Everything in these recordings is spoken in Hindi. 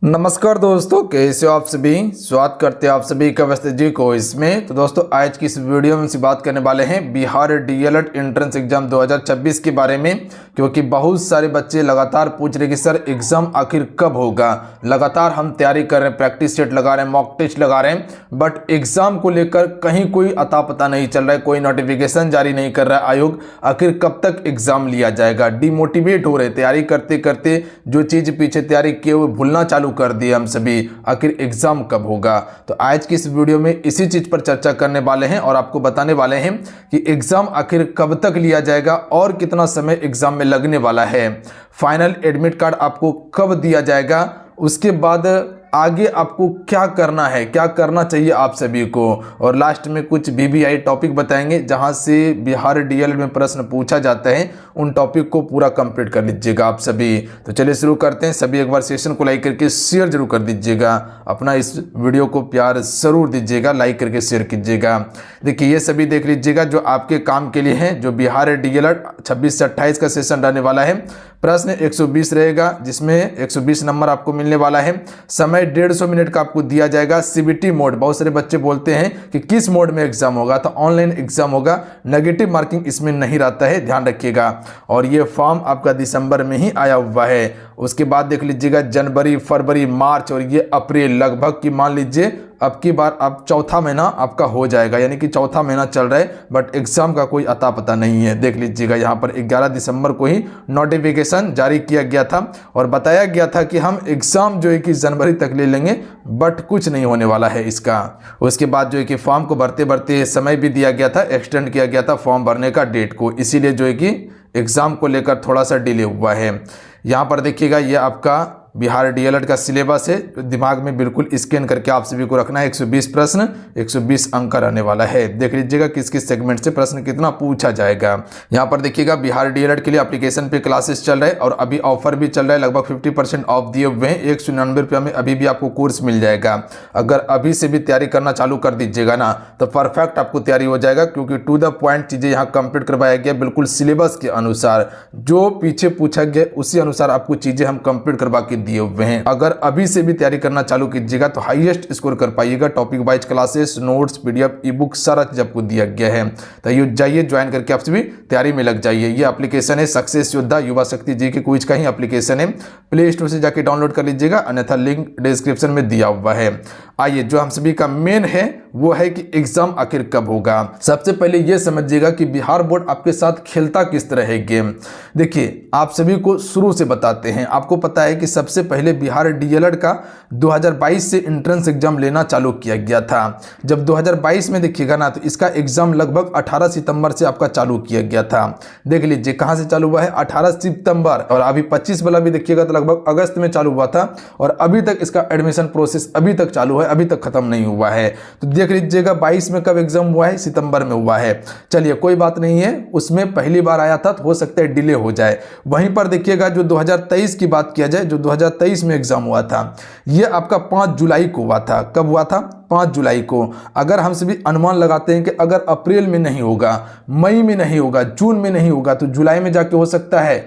नमस्कार दोस्तों, कैसे हो आप सभी। स्वागत करते हैं आप सभी का व्यस्त जी को इसमें। तो दोस्तों आज की इस वीडियो में से बात करने वाले हैं बिहार डीएलएड एंट्रेंस एग्जाम 2026 के बारे में, क्योंकि बहुत सारे बच्चे लगातार पूछ रहे कि सर एग्जाम आखिर कब होगा। लगातार हम तैयारी कर रहे हैं, प्रैक्टिस सेट लगा रहे हैं, मॉक टेस्ट लगा रहे हैं, बट एग्जाम को लेकर कहीं कोई अता पता नहीं चल रहा है, कोई नोटिफिकेशन जारी नहीं कर रहा है आयोग। आखिर कब तक एग्जाम लिया जाएगा। डिमोटिवेट हो रहे, तैयारी करते करते जो चीज पीछे तैयारी किए हुए भूलना चालू कर दिए हम सभी। आखिर एग्जाम कब होगा। तो आज की इस वीडियो में इसी चीज पर चर्चा करने वाले हैं और आपको बताने वाले हैं कि एग्जाम आखिर कब तक लिया जाएगा और कितना समय एग्जाम में लगने वाला है। फाइनल एडमिट कार्ड आपको कब दिया जाएगा, उसके बाद आगे आपको क्या करना है, क्या करना चाहिए आप सभी को, और लास्ट में कुछ बीबीआई टॉपिक बताएंगे जहां से बिहार डीएलएड में प्रश्न पूछा जाता है। उन टॉपिक को पूरा कंप्लीट कर लीजिएगा आप सभी। तो चलिए शुरू करते हैं। सभी एक बार सेशन को लाइक करके शेयर जरूर कर दीजिएगा, अपना इस वीडियो को प्यार जरूर दीजिएगा, लाइक करके शेयर कीजिएगा। देखिए ये सभी देख लीजिएगा जो आपके काम के लिए है। जो बिहार डीएलएड 26 से 28 का सेशन रहने वाला है। प्रश्न 120 रहेगा, जिसमें 120 नंबर आपको मिलने वाला है। समय 150 मिनट का आपको दिया जाएगा। सीबीटी मोड, बहुत सारे बच्चे बोलते हैं कि किस मोड में एग्जाम होगा, तो ऑनलाइन एग्जाम होगा। नेगेटिव मार्किंग इसमें नहीं रहता है, ध्यान रखिएगा। और ये फॉर्म आपका दिसंबर में ही आया हुआ है। उसके बाद देख लीजिएगा जनवरी, फरवरी, मार्च और ये अप्रैल, लगभग की मान लीजिए अब की बार अब चौथा महीना आपका हो जाएगा, यानी कि चौथा महीना चल रहा है, बट एग्जाम का कोई अता पता नहीं है। देख लीजिएगा यहाँ पर 11 दिसंबर को ही नोटिफिकेशन जारी किया गया था और बताया गया था कि हम एग्जाम जो है कि जनवरी तक ले लेंगे, बट कुछ नहीं होने वाला है इसका। उसके बाद जो है कि फॉर्म को भरते भरते समय भी दिया गया था, एक्सटेंड किया गया था फॉर्म भरने का डेट को, इसीलिए जो है कि एग्जाम को लेकर थोड़ा सा डिले हुआ है। यहाँ पर देखिएगा ये आपका बिहार डीएलएड का सिलेबस है, दिमाग में बिल्कुल स्कैन करके आप सभी को रखना है। 120 प्रश्न, 120 अंक का रहने वाला है। देख लीजिएगा किस किस सेगमेंट से प्रश्न कितना पूछा जाएगा। यहाँ पर देखिएगा बिहार डीएलएड के लिए एप्लीकेशन पे क्लासेस चल रहे हैं और अभी ऑफर भी चल रहा है। लगभग 50% ऑफ दिए हुए हैं। 199 रुपये में अभी भी आपको कोर्स मिल जाएगा। अगर अभी से भी तैयारी करना चालू कर दीजिएगा ना, तो परफेक्ट आपको तैयारी हो जाएगा, क्योंकि टू द पॉइंट चीजें यहाँ कंप्लीट करवाया गया, बिल्कुल सिलेबस के अनुसार जो पीछे पूछा गया उसी अनुसार आपको चीजें हम कंप्लीट करवा के दिए हुए हैं। अगर अभी से भी तैयारी करना चालू कीजिएगा तो हाईएस्ट स्कोर कर पाइएगा। Topic wise classes, notes, PDF, ebook सारा चीज आपको दिया गया है। तो ये जाइए ज्वाइन करके आप सभी तैयारी में लग जाइए। ये एप्लीकेशन है सक्सेस योद्धा, युवा शक्ति जी के क्विज का ही एप्लीकेशन है। प्ले स्टोर से जाके डाउनलोड कर लीजिएगा, अन्यथा लिंक डिस्क्रिप्शन में दिया हुआ है। आइए जो हम सभी का मेन है वो है कि एग्जाम आखिर कब होगा। सबसे पहले ये समझिएगा कि बिहार बोर्ड आपके साथ खेलता किस तरह है गेम। देखिए आप सभी को शुरू से बताते हैं। आपको पता है कि सबसे पहले बिहार डीएलएड का 2022 से एंट्रेंस एग्जाम लेना चालू किया गया था। जब 2022 में देखिएगा ना, तो इसका एग्जाम लगभग 18 सितंबर से आपका चालू किया गया था। देख लीजिए कहां से चालू हुआ है, 18 सितंबर। और अभी 25 वाला भी देखिएगा तो लगभग अगस्त में चालू हुआ था और अभी तक इसका एडमिशन प्रोसेस अभी तक चालू है, अभी तक खत्म नहीं हुआ है। तो देख लीजिएगा 22 में कब एग्जाम हुआ है, सितंबर में हुआ है। चलिए कोई बात नहीं है, उसमें पहली बार आया था तो हो सकता है डिले हो जाए। वहीं पर देखिएगा जो 2023 की बात किया जाए, जो 2023 में एग्जाम हुआ था, यह आपका 5 जुलाई को हुआ था। कब हुआ था? 5 जुलाई को। अगर हम सभी अनुमान लगाते हैं कि अगर अप्रैल में नहीं होगा, मई में नहीं होगा, जून में नहीं होगा, तो जुलाई में जाके हो सकता है,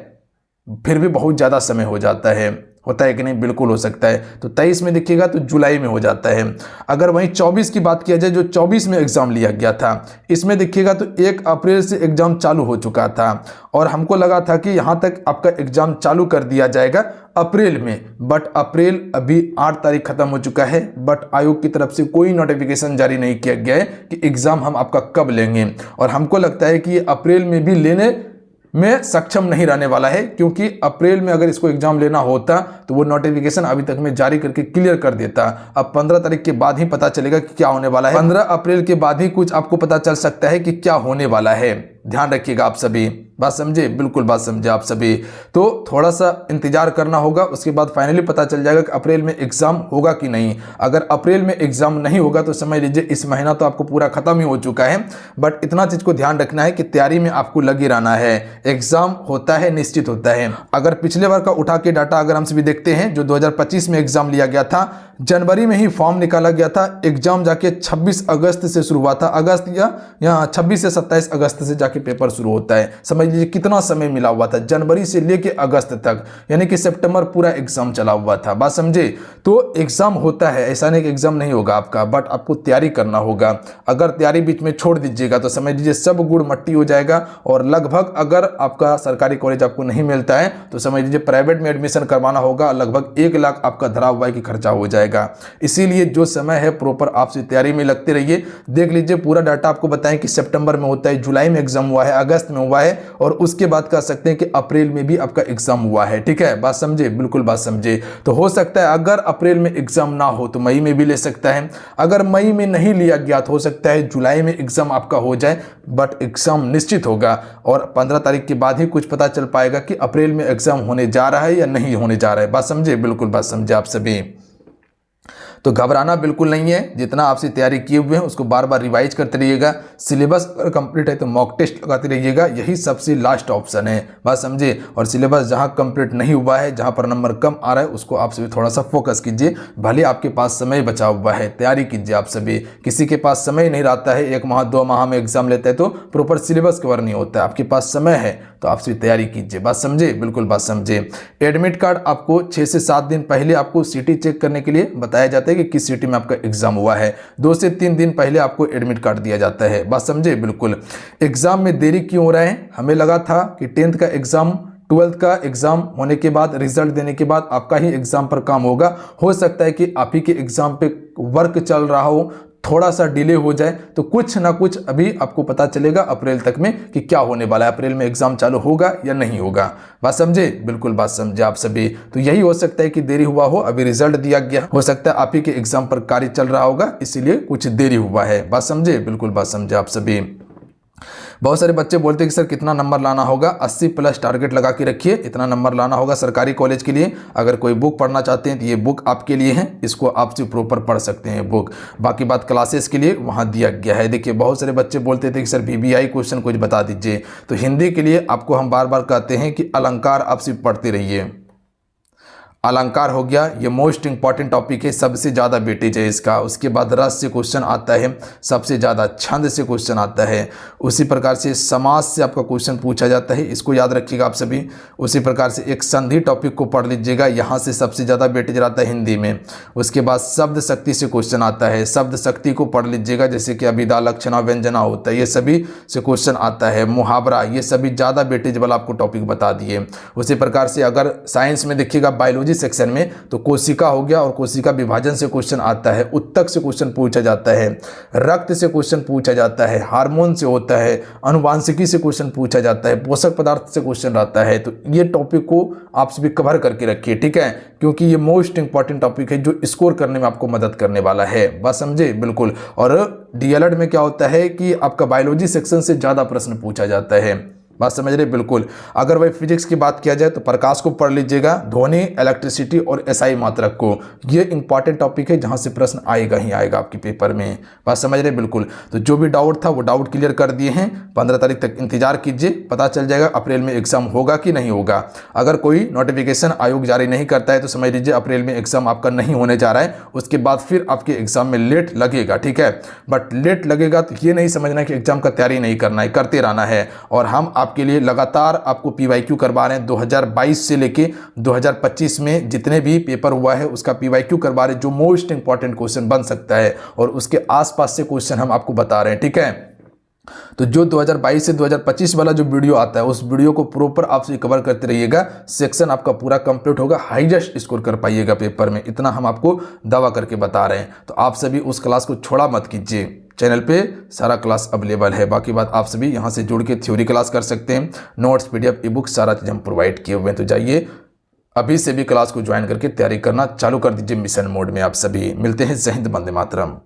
फिर भी बहुत ज्यादा समय हो जाता है। होता है कि नहीं? बिल्कुल हो सकता है। तो 23 में देखिएगा तो जुलाई में हो जाता है। अगर वहीं 24 की बात किया जाए, जो 24 में एग्जाम लिया गया था, इसमें देखिएगा तो 1 अप्रैल से एग्जाम चालू हो चुका था और हमको लगा था कि यहां तक आपका एग्जाम चालू कर दिया जाएगा अप्रैल में, बट अप्रैल अभी 8 तारीख खत्म हो चुका है। बट आयोग की तरफ से कोई नोटिफिकेशन जारी नहीं किया गया है कि एग्जाम हम आपका कब लेंगे, और हमको लगता है कि ये अप्रैल में भी लेने में सक्षम नहीं रहने वाला है, क्योंकि अप्रैल में अगर इसको एग्जाम लेना होता तो वो नोटिफिकेशन अभी तक में जारी करके क्लियर कर देता। अब 15 तारीख के बाद ही पता चलेगा कि क्या होने वाला है। 15 अप्रैल के बाद ही कुछ आपको पता चल सकता है कि क्या होने वाला है। ध्यान रखिएगा आप सभी, बात समझे, बिल्कुल बात समझे आप सभी। तो थोड़ा सा इंतजार करना होगा, उसके बाद फाइनली पता चल जाएगा कि अप्रैल में एग्जाम होगा कि नहीं। अगर अप्रैल में एग्जाम नहीं होगा तो समझ लीजिए इस महीना तो आपको पूरा खत्म ही हो चुका है। बट इतना चीज को ध्यान रखना है कि तैयारी में आपको लगे रहना है। एग्जाम होता है, निश्चित होता है। अगर पिछले बार का उठा के डाटा अगर हम सभी देखते हैं, जो 2025 में एग्जाम लिया गया था, जनवरी में ही फॉर्म निकाला गया था। एग्जाम जाके 26 अगस्त से शुरू हुआ था, अगस्त या 26 से 27 अगस्त से जाके जाके पेपर शुरू होता है। समझ लीजिए कितना समय मिला हुआ था, जनवरी से लेके अगस्त तक, यानी कि सितंबर पूरा एग्जाम चला हुआ था। बात समझे? तो एग्जाम होता है, ऐसा नहीं कि एग्जाम नहीं होगा आपका, बट आपको तैयारी करना होगा। अगर तैयारी बीच में छोड़ दीजिएगा तो समझ लीजिए सब गुड़ मट्टी हो जाएगा। और लगभग अगर आपका सरकारी कॉलेज आपको नहीं मिलता है तो समझ लीजिए प्राइवेट में एडमिशन करवाना होगा, लगभग 1 लाख आपका धरा हुआ है कि खर्चा हो जाएगा। इसीलिए जो समय है प्रॉपर आपसे तैयारी में लगते रहिए। देख लीजिए पूरा डाटा आपको बताएं कि सितंबर में होता है, जुलाई में एग्जाम हुआ है, अगस्त में हुआ है, और उसके बाद कह सकते हैं कि अप्रैल में भी आपका एग्जाम हुआ है। ठीक है, बात समझे? बिल्कुल बात समझे। तो हो सकता है अगर अप्रैल में एग्जाम ना हो तो मई में भी ले सकता है, अगर मई में नहीं लिया गया तो हो सकता है जुलाई में एग्जाम आपका हो जाए, बट एग्जाम निश्चित होगा और 15 तारीख के बाद ही कुछ पता चल पाएगा कि अप्रैल में एग्जाम होने जा रहा है या नहीं होने जा रहा है। बात समझे? बिल्कुल बात समझे आप सभी। तो घबराना बिल्कुल नहीं है, जितना आपसे तैयारी किए हुए हैं उसको बार बार रिवाइज करते रहिएगा। सिलेबस अगर कंप्लीट है तो मॉक टेस्ट लगाते रहिएगा, यही सबसे लास्ट ऑप्शन है। बात समझे? और सिलेबस जहां कंप्लीट नहीं हुआ है, जहां पर नंबर कम आ रहा है, उसको आप सभी थोड़ा सा फोकस कीजिए। भले आपके पास समय बचा हुआ है, तैयारी कीजिए आप सभी। किसी के पास समय नहीं रहता है, 1 माह 2 माह में एग्जाम लेते हैं तो प्रॉपर सिलेबस कवर नहीं होता है। आपके पास समय है तो आप सभी तैयारी कीजिए। बात समझे? बिल्कुल बात समझे। एडमिट कार्ड आपको 6 से 7 दिन पहले आपको सिटी चेक करने के लिए बताया जाता है कि किस सिटी में आपका एग्जाम हुआ है। 2 से 3 दिन पहले आपको एडमिट कार्ड दिया जाता है। बात समझे? बिल्कुल। एग्जाम में देरी क्यों हो रहा है? हमें लगा था कि 10th का एग्जाम, 12th का एग्जाम होने के बाद, रिजल्ट देने के बाद आपका ही एग्जाम पर काम होगा। हो सकता है कि आप ही के एग्जाम पे वर्क चल रहा हो, थोड़ा सा डिले हो जाए, तो कुछ ना कुछ अभी आपको पता चलेगा अप्रैल तक में कि क्या होने वाला है, अप्रैल में एग्जाम चालू होगा या नहीं होगा। बात समझे? बिल्कुल बात समझे आप सभी। तो यही हो सकता है कि देरी हुआ हो, अभी रिजल्ट दिया गया, हो सकता है आप ही के एग्जाम पर कार्य चल रहा होगा, इसीलिए कुछ देरी हुआ है। बात समझे? बिल्कुल बात समझे आप सभी। बहुत सारे बच्चे बोलते हैं कि सर कितना नंबर लाना होगा? 80 प्लस टारगेट लगा के रखिए, इतना नंबर लाना होगा सरकारी कॉलेज के लिए। अगर कोई बुक पढ़ना चाहते हैं तो ये बुक आपके लिए है, इसको आप सिर्फ प्रॉपर पढ़ सकते हैं बुक। बाकी बात क्लासेस के लिए वहाँ दिया गया है। देखिए बहुत सारे बच्चे बोलते थे कि सर BBI क्वेश्चन कुछ बता दीजिए, तो हिंदी के लिए आपको हम बार बार कहते हैं कि अलंकार आप सिर्फ पढ़ते रहिए। अलंकार हो गया, ये मोस्ट इंपॉर्टेंट टॉपिक है, सबसे ज़्यादा वेटेज है इसका। उसके बाद रस से क्वेश्चन आता है, सबसे ज़्यादा छंद से क्वेश्चन आता है। उसी प्रकार से समास से आपका क्वेश्चन पूछा जाता है, इसको याद रखिएगा आप सभी। उसी प्रकार से एक संधि टॉपिक को पढ़ लीजिएगा, यहाँ से सबसे ज़्यादा वेटेज रहता है हिंदी में। उसके बाद शब्द शक्ति से क्वेश्चन आता है, शब्द शक्ति को पढ़ लीजिएगा, जैसे कि अभिधा लक्षणा व्यंजना होता है, ये सभी से क्वेश्चन आता है। मुहावरा, ये सभी ज़्यादा वेटेज वाला आपको टॉपिक बता दिए। उसी प्रकार से अगर साइंस में देखिएगा बायोलॉजी सेक्शन में तो कोशिका हो गया और कोशिका विभाजन से क्वेश्चन आता है, उत्तक से क्वेश्चन पूछा जाता है, रक्त से क्वेश्चन पूछा जाता है, हार्मोन से होता है, अनुवांशिकी से क्वेश्चन पूछा जाता है, पोषक पदार्थ से क्वेश्चन आता है। तो ये टॉपिक को आप सभी कवर करके रखिए, ठीक है, क्योंकि ये मोस्ट इंपॉर्टेंट टॉपिक है जो स्कोर करने में आपको मदद करने वाला है। बस समझे? बिल्कुल। और DLED में क्या होता है कि आपका बायोलॉजी सेक्शन से ज्यादा प्रश्न पूछा जाता है। बात समझ रहे? बिल्कुल। अगर वही फिजिक्स की बात किया जाए तो प्रकाश को पढ़ लीजिएगा, ध्वनि, इलेक्ट्रिसिटी और SI मात्रक को। ये इंपॉर्टेंट टॉपिक है जहां से प्रश्न आएगा ही आएगा आपके पेपर में। बात समझ रहे? बिल्कुल। तो जो भी डाउट था वो डाउट क्लियर कर दिए हैं। 15 तारीख तक इंतजार कीजिए, पता चल जाएगा अप्रैल में एग्जाम होगा कि नहीं होगा। अगर कोई नोटिफिकेशन आयोग जारी नहीं करता है तो समझ लीजिए अप्रैल में एग्जाम आपका नहीं होने जा रहा है। उसके बाद फिर आपके एग्जाम में लेट लगेगा, ठीक है। बट लेट लगेगा तो ये नहीं समझना कि एग्जाम का तैयारी नहीं करना है, करते रहना है। और हम आपके लिए लगातार आपको PYQ करवा रहे हैं। 2022 से लेके 2025 में जितने भी पेपर हुआ है उसका PYQ करवा रहे हैं, जो मोस्ट इंपॉर्टेंट क्वेश्चन बन सकता है, और उसके आसपास से क्वेश्चन हम आपको बता रहे हैं, ठीक है। तो जो 2022 से 2025 वाला जो वीडियो आता है उस वीडियो को प्रॉपर आपसे कवर करते रहिएगा, सेक्शन आपका पूरा कंप्लीट होगा, हाईएस्ट स्कोर कर पाइएगा पेपर में, इतना हम आपको दावा करके बता रहे हैं। तो आप सभी उस क्लास को छोड़ा मत कीजिए, चैनल पे सारा क्लास अवेलेबल है। बाकी बात आप सभी यहाँ से जुड़ के थ्योरी क्लास कर सकते हैं, नोट्स, PDF, ई बुक सारा चीज़ हम प्रोवाइड किए हुए हैं। तो जाइए अभी से भी क्लास को ज्वाइन करके तैयारी करना चालू कर दीजिए मिशन मोड में। आप सभी मिलते हैं। जय हिंद, वंदे मातरम।